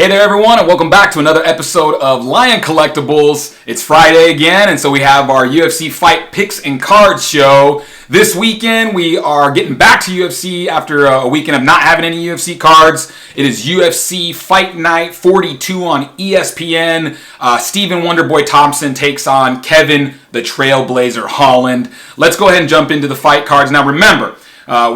Hey there everyone, and welcome back to another episode of Lion Collectibles. It's Friday again, and so we have our UFC fight picks and cards show. This weekend we are getting back to UFC after a weekend of not having any UFC cards. It is UFC Fight Night 42 on ESPN. Stephen Wonderboyu Thompson takes on Kevin the Trailblazer Holland. Let's go ahead and jump into the fight cards. Now remember,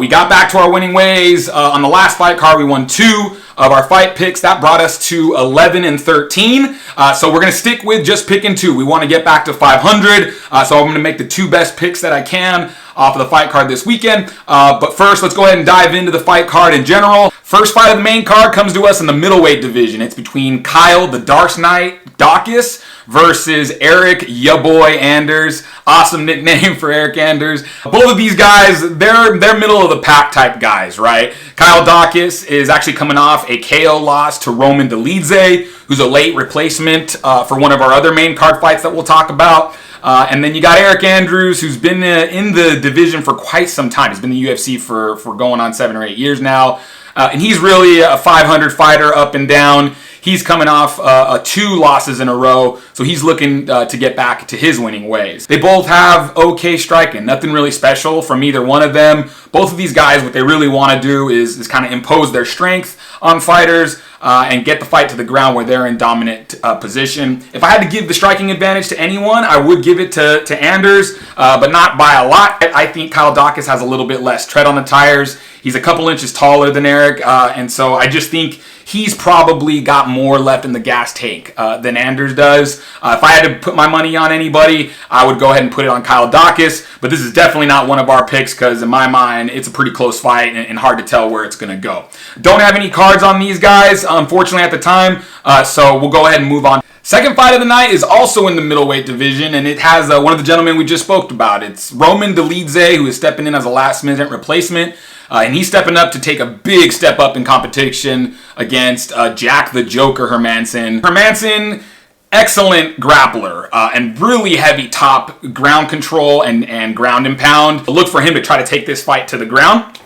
we got back to our winning ways. On the last fight card, we won 2 of our fight picks. That brought us to 11 and 13. So we're going to stick with just picking 2. We want to get back to 500. So I'm going to make the 2 best picks that I can off of the fight card this weekend. But first, let's go ahead and dive into the fight card in general. First fight of the main card comes to us in the middleweight division. It's between Kyle the Dark Knight Dawkins versus Eric Yaboy Anders. Awesome nickname for Eric Anders. Both of these guys, they're middle of the pack type guys, right? Kyle Dawkins is actually coming off a KO loss to Roman Dolidze, who's a late replacement for one of our other main card fights that we'll talk about. And then you got Eric Andrews, who's been in the division for quite some time. He's been in the UFC for going on 7 or 8 years now. And he's really a 500 fighter up and down. He's coming off 2 losses in a row, so he's looking to get back to his winning ways. They both have okay striking, nothing really special from either one of them. Both of these guys, what they really want to do is kind of impose their strength on fighters and get the fight to the ground where they're in dominant position. If I had to give the striking advantage to anyone, I would give it to Anders, but not by a lot. I think Kyle Dawkins has a little bit less tread on the tires. He's a couple inches taller than Eric, and so I just think he's probably got more left in the gas tank than Anders does. If I had to put my money on anybody, I would go ahead and put it on Kyle Dawkins, but this is definitely not one of our picks because in my mind, it's a pretty close fight and hard to tell where it's going to go. Don't have any cards on these guys, unfortunately, at the time, so we'll go ahead and move on. Second fight of the night is also in the middleweight division, and it has one of the gentlemen we just spoke about. It's Roman Dolidze, who is stepping in as a last-minute replacement. And he's stepping up to take a big step up in competition against Jack the Joker Hermansson. Hermansson, excellent grappler and really heavy top ground control and ground and pound. Look for him to try to take this fight to the ground.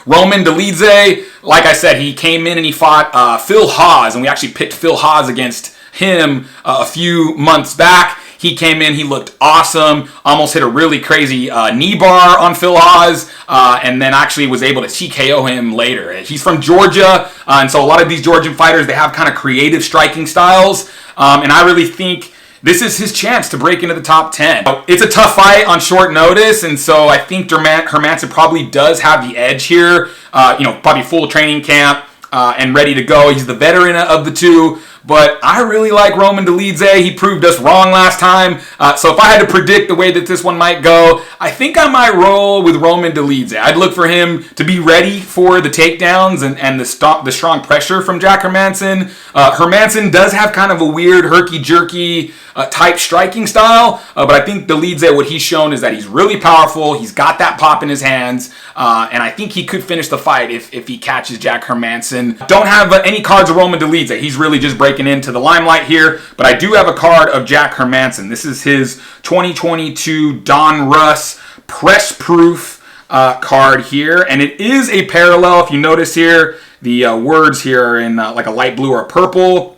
Roman Dolidze, like I said, he came in and he fought Phil Hawes, and we actually picked Phil Hawes against him a few months back. He came in, he looked awesome, almost hit a really crazy knee bar on Phil Hawes, and then actually was able to TKO him later. He's from Georgia, and so a lot of these Georgian fighters, they have kind of creative striking styles, and I really think this is his chance to break into the top 10. It's a tough fight on short notice, and so I think Hermansson probably does have the edge here, probably full training camp and ready to go. He's the veteran of the 2. But I really like Roman Dolidze. He proved us wrong last time. So if I had to predict the way that this one might go, I think I might roll with Roman Dolidze. I'd look for him to be ready for the takedowns and the strong pressure from Jack Hermansson. Hermansson does have kind of a weird herky-jerky type striking style. But I think Dolidze, what he's shown is that he's really powerful. He's got that pop in his hands. And I think he could finish the fight if he catches Jack Hermansson. Don't have any cards of Roman Dolidze. He's really just breaking into the limelight here, but I do have a card of Jack Hermansson. This is his 2022 Don Russ press proof card here, and it is a parallel. If you notice here, the words here are in like a light blue or purple.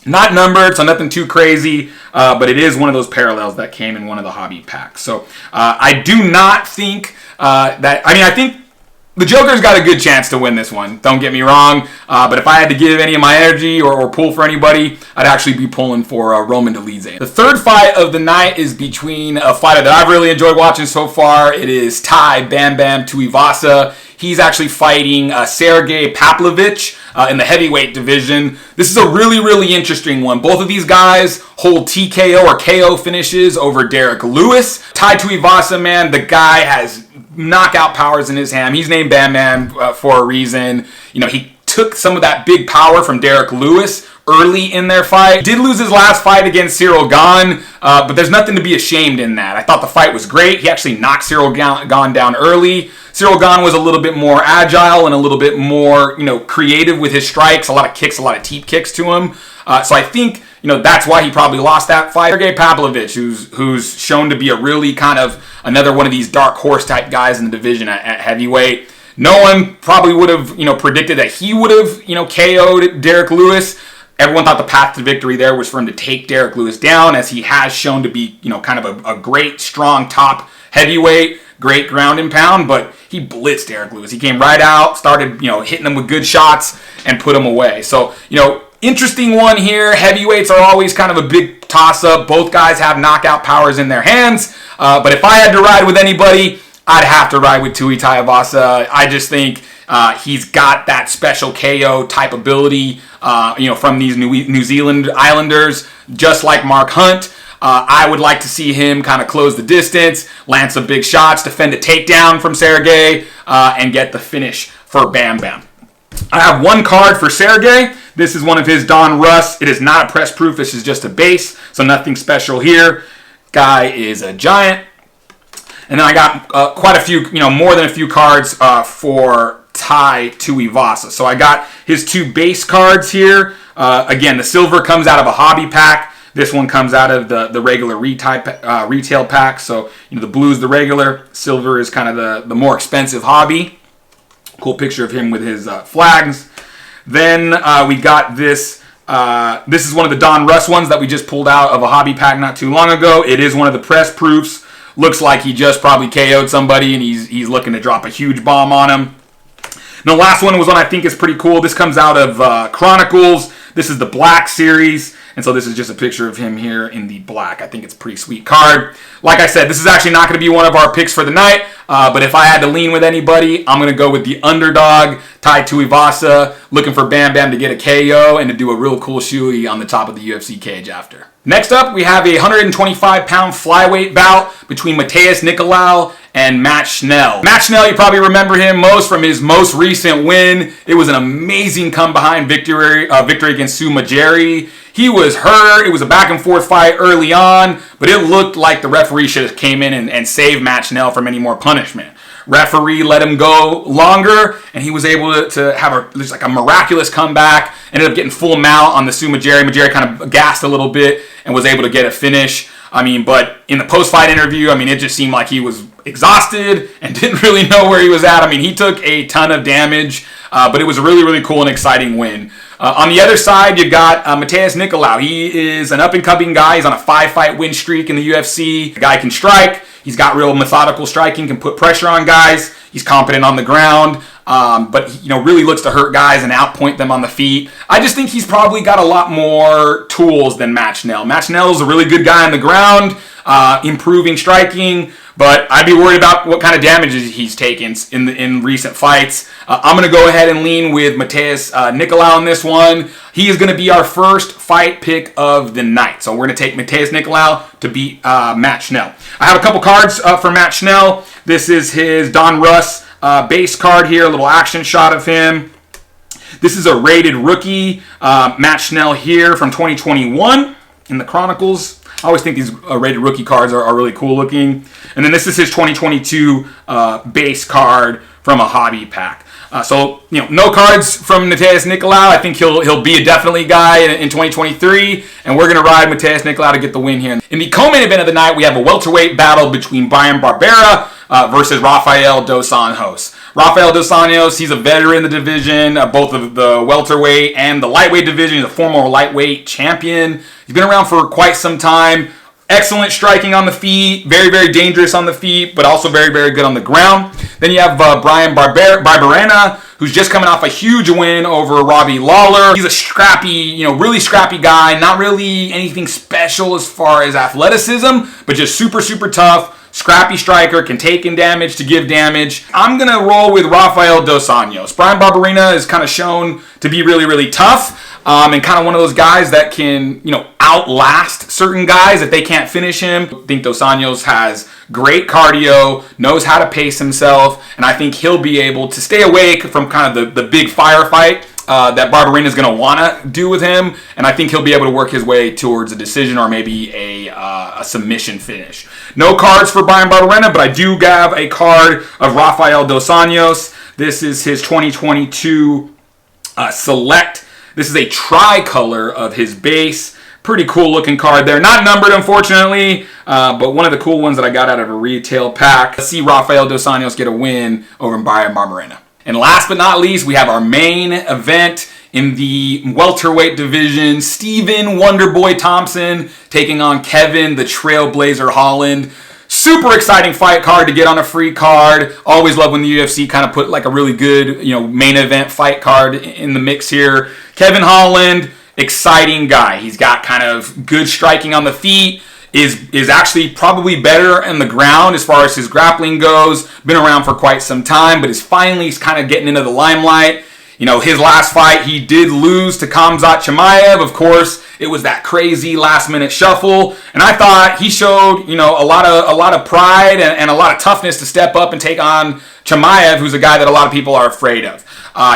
Not numbered, so nothing too crazy, but it is one of those parallels that came in one of the hobby packs. So I do not think I think the Joker's got a good chance to win this one, don't get me wrong, but if I had to give any of my energy or pull for anybody, I'd actually be pulling for Roman Dolidze. The third fight of the night is between a fighter that I've really enjoyed watching so far. It is Tai Bam Bam Tuivasa. He's actually fighting Sergey Pavlovich in the heavyweight division. This is a really, really interesting one. Both of these guys hold TKO or KO finishes over Derek Lewis. Tai Tuivasa, man, the guy has knockout powers in his hand. He's named Bam Bam for a reason. He took some of that big power from Derek Lewis early in their fight. Did lose his last fight against Cyril Gane, but there's nothing to be ashamed in that. I thought the fight was great. He actually knocked Cyril Gane down early. Cyril Gane was a little bit more agile and a little bit more, creative with his strikes. A lot of kicks, a lot of teep kicks to him. So I think, that's why he probably lost that fight. Sergey Pavlovich, who's shown to be a really kind of another one of these dark horse type guys in the division at heavyweight. No one probably would have, predicted that he would have, KO'd Derek Lewis. Everyone thought the path to victory there was for him to take Derek Lewis down, as he has shown to be, kind of a great, strong top heavyweight, great ground and pound, but he blitzed Derek Lewis. He came right out, started, hitting him with good shots and put him away. So, interesting one here. Heavyweights are always kind of a big toss-up. Both guys have knockout powers in their hands. But if I had to ride with anybody, I'd have to ride with Tui Tuivasa. I just think he's got that special KO type ability, from these New Zealand Islanders, just like Mark Hunt. I would like to see him kind of close the distance, land some big shots, defend a takedown from Sergey, and get the finish for Bam Bam. I have one card for Sergey. This is one of his Don Russ. It is not a press proof. This is just a base, so nothing special here. Guy is a giant. And then I got quite a few, more than a few cards for Tai Tuivasa. So I got his two base cards here. Again, the silver comes out of a hobby pack. This one comes out of the regular retail pack. So, the blue is the regular. Silver is kind of the more expensive hobby. Cool picture of him with his flags. Then we got this. This is one of the Don Russ ones that we just pulled out of a hobby pack not too long ago. It is one of the press proofs. Looks like he just probably KO'd somebody and he's looking to drop a huge bomb on him. And the last one was one I think is pretty cool. This comes out of Chronicles. This is the Black series. And so this is just a picture of him here in the black. I think it's a pretty sweet card. Like I said, this is actually not going to be one of our picks for the night. But if I had to lean with anybody, I'm going to go with the underdog, Tai Tuivasa, looking for Bam Bam to get a KO and to do a real cool shoey on the top of the UFC cage after. Next up, we have a 125-pound flyweight bout between Matheus Nicolau and Matt Schnell. Matt Schnell, you probably remember him most from his most recent win. It was an amazing come-behind victory against Sue Majeri. He was hurt. It was a back-and-forth fight early on, but it looked like the referee should have came in and saved Matt Schnell from any more punishment. Referee let him go longer, and he was able to have a miraculous comeback. Ended up getting full mount on the Sue Majeri. Majeri kind of gassed a little bit and was able to get a finish. But in the post-fight interview, it just seemed like he was exhausted and didn't really know where he was at. He took a ton of damage, but it was a really, really cool and exciting win. On the other side, you got Matheus Nicolau. He is an up-and-coming guy. He's on a 5-fight win streak in the UFC. The guy can strike. He's got real methodical striking, can put pressure on guys. He's competent on the ground, but he, really looks to hurt guys and outpoint them on the feet. I just think he's probably got a lot more tools than Matt Schnell. Matt Schnell is a really good guy on the ground, improving striking, but I'd be worried about what kind of damages he's taken in recent fights. I'm going to go ahead and lean with Matheus Nicolau on this one. He is going to be our first fight pick of the night. So we're going to take Matheus Nicolau to beat Matt Schnell. I have a couple cards for Matt Schnell. This is his Don Russ base card here, a little action shot of him. This is a rated rookie, Matt Schnell here from 2021 in the Chronicles. I always think these rated rookie cards are really cool looking. And then this is his 2022 base card from a hobby pack. So no cards from Matheus Nicolau. I think he'll be a definitely guy in 2023, and we're going to ride Matheus Nicolau to get the win here. In the co-main event of the night, we have a welterweight battle between Bryan Barberena versus Rafael dos Anjos. Rafael dos Anjos, he's a veteran in the division, both of the welterweight and the lightweight division. He's a former lightweight champion. He's been around for quite some time. Excellent striking on the feet, very, very dangerous on the feet, but also very, very good on the ground. Then you have Bryan Barberena, who's just coming off a huge win over Robbie Lawler. He's a scrappy, really scrappy guy, not really anything special as far as athleticism, but just super, super tough. Scrappy striker, can take in damage to give damage. I'm going to roll with Rafael dos Anjos. Bryan Barberena is kind of shown to be really, really tough. And kind of one of those guys that can, outlast certain guys if they can't finish him. I think Dos Anjos has great cardio, knows how to pace himself, and I think he'll be able to stay awake from kind of the big firefight that Barberena is going to want to do with him, and I think he'll be able to work his way towards a decision or maybe a submission finish. No cards for Bryan Barberena, but I do have a card of Rafael dos Anjos. This is his 2022 Select. This is a tricolor of his base. Pretty cool looking card there. Not numbered, unfortunately, but one of the cool ones that I got out of a retail pack. Let's see Rafael dos Anjos get a win over Bryan Barberena. And last but not least, we have our main event in the welterweight division. Stephen Wonderboy Thompson taking on Kevin the Trailblazer Holland. Super exciting fight card to get on a free card. Always love when the UFC kind of put like a really good, main event fight card in the mix here. Kevin Holland, exciting guy. He's got kind of good striking on the feet. Is actually probably better in the ground as far as his grappling goes. Been around for quite some time, but is finally kind of getting into the limelight. His last fight, he did lose to Khamzat Chimaev. Of course, it was that crazy last-minute shuffle, and I thought he showed, a lot of pride and a lot of toughness to step up and take on Chimaev, who's a guy that a lot of people are afraid of.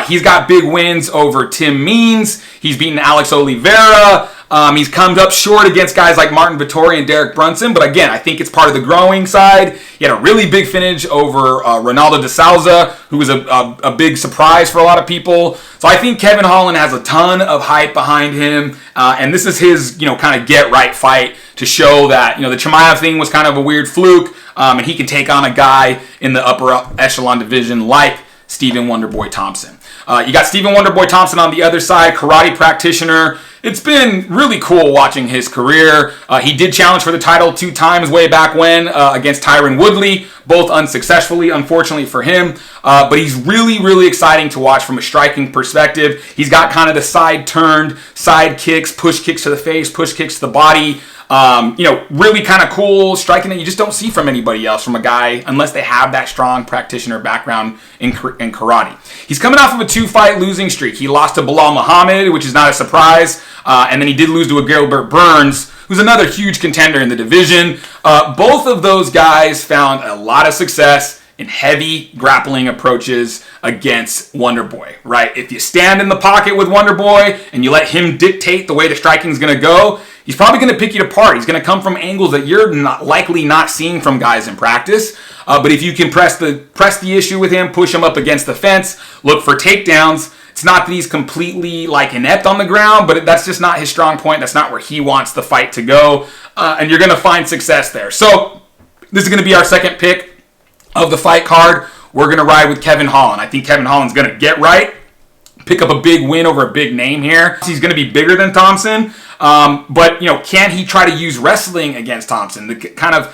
He's got big wins over Tim Means. He's beaten Alex Oliveira. He's come up short against guys like Martin Vettori and Derek Brunson, but again, I think it's part of the growing side. He had a really big finish over Ronaldo de Souza, who was a big surprise for a lot of people. So I think Kevin Holland has a ton of hype behind him, and this is his, kind of get-right fight to show that, the Chimaev thing was kind of a weird fluke, and he can take on a guy in the upper echelon division like Stephen Wonderboy Thompson. You got Stephen Wonderboy Thompson on the other side, karate practitioner. It's been really cool watching his career. He did challenge for the title 2 times way back when against Tyron Woodley, both unsuccessfully, unfortunately for him. But he's really, really exciting to watch from a striking perspective. He's got kind of the side-turned, side kicks, push kicks to the face, push kicks to the body. Really kind of cool striking that you just don't see from anybody else, from a guy, unless they have that strong practitioner background in karate. He's coming off of a 2-fight losing streak. He lost to Bilal Muhammad, which is not a surprise, and then he did lose to a Gilbert Burns, who's another huge contender in the division. Both of those guys found a lot of success in heavy grappling approaches against Wonderboy, right? If you stand in the pocket with Wonderboy and you let him dictate the way the striking is going to go, he's probably going to pick you apart. He's going to come from angles that you're likely not seeing from guys in practice. But if you can press the issue with him, push him up against the fence, look for takedowns. It's not that he's completely inept on the ground, but that's just not his strong point. That's not where he wants the fight to go. And you're going to find success there. So this is going to be our second pick of the fight card. We're going to ride with Kevin Holland. I think Kevin Holland's going to get right, pick up a big win over a big name here. He's going to be bigger than Thompson, but can he try to use wrestling against Thompson? The kind of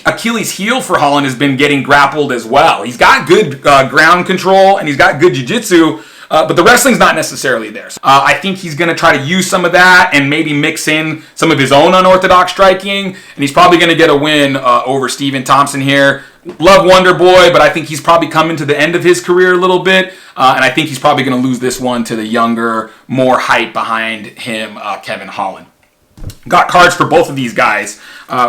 Achilles heel for Holland has been getting grappled as well. He's got good ground control and he's got good jiu-jitsu, but the wrestling's not necessarily there. I think he's going to try to use some of that and maybe mix in some of his own unorthodox striking, and he's probably going to get a win over Stephen Thompson here. Love Wonderboy, but I think he's probably coming to the end of his career a little bit, and I think he's probably going to lose this one to the younger, more hype behind him, Kevin Holland. Got cards for both of these guys.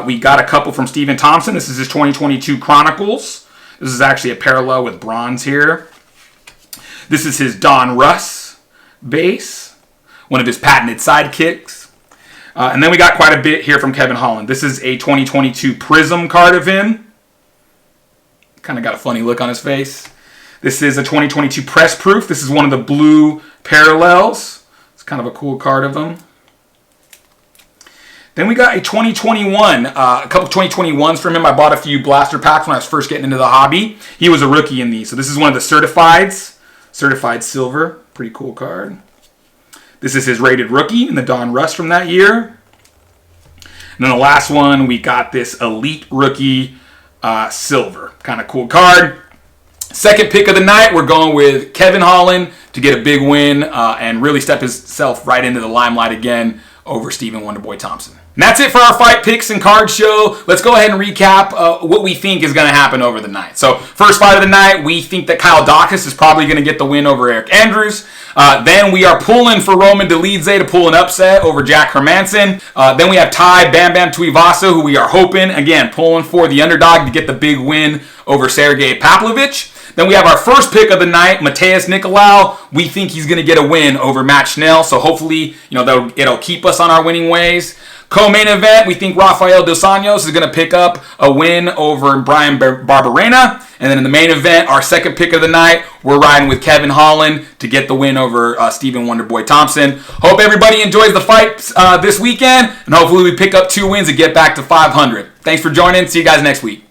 We got a couple from Stephen Thompson. This is his 2022 Chronicles. This is actually a parallel with bronze here. This is his Don Russ base, one of his patented sidekicks. And then we got quite a bit here from Kevin Holland. This is a 2022 Prism card of him. Kind of got a funny look on his face. This is a 2022 Press Proof. This is one of the blue parallels. It's kind of a cool card of him. Then we got a 2021, a couple of 2021s from him. I bought a few blaster packs when I was first getting into the hobby. He was a rookie in these. So this is one of the certifieds. Certified silver. Pretty cool card. This is his rated rookie in the Don Russ from that year. And then the last one, we got this elite rookie silver. Kind of cool card. Second pick of the night, we're going with Kevin Holland to get a big win and really step himself right into the limelight again over Stephen Wonderboy Thompson. And that's it for our fight picks and card show. Let's go ahead and recap what we think is going to happen over the night. So first fight of the night, we think that Kyle Dawkins is probably going to get the win over Eric Andrews. Then we are pulling for Roman Dolidze to pull an upset over Jack Hermanson. Then we have Ty Bam Bam Tuivasa, who we are hoping, again, pulling for the underdog to get the big win over Sergey Pavlovich. Then we have our first pick of the night, Mateus Nicolau. We think he's going to get a win over Matt Schnell, so hopefully, it'll keep us on our winning ways. Co-main event, we think Rafael Dos Anjos is going to pick up a win over Brian Barberena. And then in the main event, our second pick of the night, we're riding with Kevin Holland to get the win over Stephen Wonderboy Thompson. Hope everybody enjoys the fights this weekend, and hopefully we pick up 2 wins and get back to 500. Thanks for joining. See you guys next week.